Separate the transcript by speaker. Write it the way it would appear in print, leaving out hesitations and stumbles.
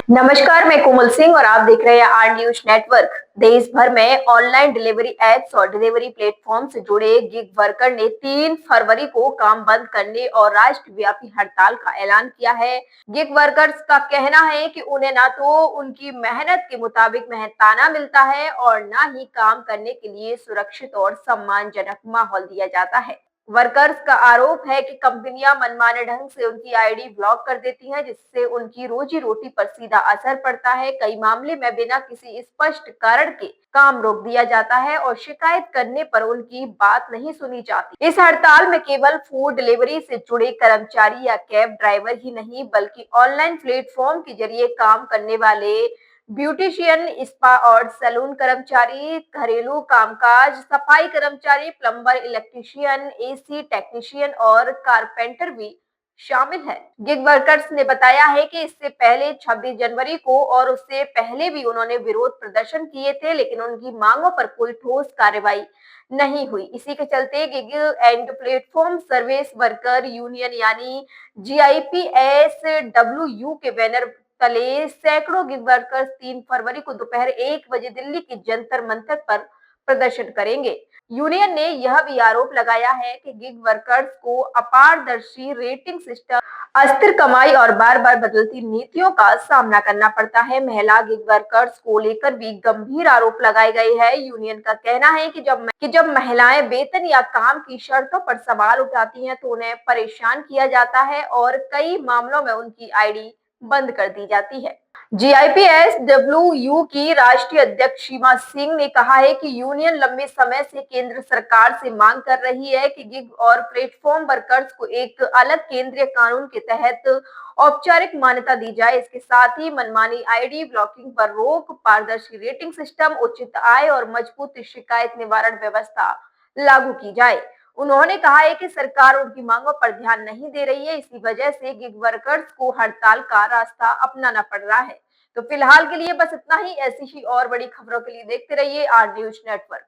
Speaker 1: नमस्कार, मैं कोमल सिंह और आप देख रहे हैं आर न्यूज नेटवर्क। देश भर में ऑनलाइन डिलीवरी एप्स और डिलीवरी प्लेटफॉर्म से जुड़े गिग वर्कर ने 3 फरवरी को काम बंद करने और राष्ट्रव्यापी हड़ताल का ऐलान किया है। गिग वर्कर्स का कहना है कि उन्हें ना तो उनकी मेहनत के मुताबिक मेहनताना मिलता है और ना ही काम करने के लिए सुरक्षित और सम्मानजनक माहौल दिया जाता है। वर्कर्स का आरोप है कि कंपनियां मनमाने ढंग से उनकी आईडी ब्लॉक कर देती हैं, जिससे उनकी रोजी रोटी पर सीधा असर पड़ता है। कई मामले में बिना किसी स्पष्ट कारण के काम रोक दिया जाता है और शिकायत करने पर उनकी बात नहीं सुनी जाती। इस हड़ताल में केवल फूड डिलीवरी से जुड़े कर्मचारी या कैब ड्राइवर ही नहीं, बल्कि ऑनलाइन प्लेटफॉर्म के जरिए काम करने वाले ब्यूटिशियन, स्पा और सैलून कर्मचारी, घरेलू कामकाज, सफाई कर्मचारी, प्लम्बर, इलेक्ट्रीशियन, एसी टेक्नीशियन और कारपेंटर भी शामिल है। गिग वर्कर्स ने बताया है कि इससे पहले 26 जनवरी को और उससे पहले भी उन्होंने विरोध प्रदर्शन किए थे, लेकिन उनकी मांगों पर कोई ठोस कार्रवाई नहीं हुई। इसी के चलते gig and platform service worker union यानी GIPSWU के बैनर तले सैकड़ों गिग वर्कर्स 3 फरवरी को दोपहर 1 बजे दिल्ली के जंतर मंतर पर प्रदर्शन करेंगे। यूनियन ने यह भी आरोप लगाया है कि गिग वर्कर्स को अपारदर्शी रेटिंग सिस्टम, अस्थिर कमाई और बार-बार बदलती नीतियों का सामना करना पड़ता है। महिला गिग वर्कर्स को लेकर भी गंभीर आरोप लगाए गए हैं। यूनियन का कहना है कि जब महिलाएं वेतन या काम की शर्तों पर सवाल उठाती हैं, तो उन्हें परेशान किया जाता है और कई मामलों में उनकी आईडी बंद कर दी जाती है। GIPSWU की राष्ट्रीय अध्यक्ष सीमा सिंह ने कहा है कि यूनियन लंबे समय से केंद्र सरकार से मांग कर रही है कि गिग और प्लेटफॉर्म वर्कर्स को एक अलग केंद्रीय कानून के तहत औपचारिक मान्यता दी जाए। इसके साथ ही मनमानी आईडी ब्लॉकिंग पर रोक, पारदर्शी रेटिंग सिस्टम, उचित आय और मजबूत शिकायत निवारण व्यवस्था लागू की जाए। उन्होंने कहा है कि सरकार उनकी मांगों पर ध्यान नहीं दे रही है, इसी वजह से गिग वर्कर्स को हड़ताल का रास्ता अपनाना पड़ रहा है। तो फिलहाल के लिए बस इतना ही। ऐसी ही और बड़ी खबरों के लिए देखते रहिए आर न्यूज नेटवर्क।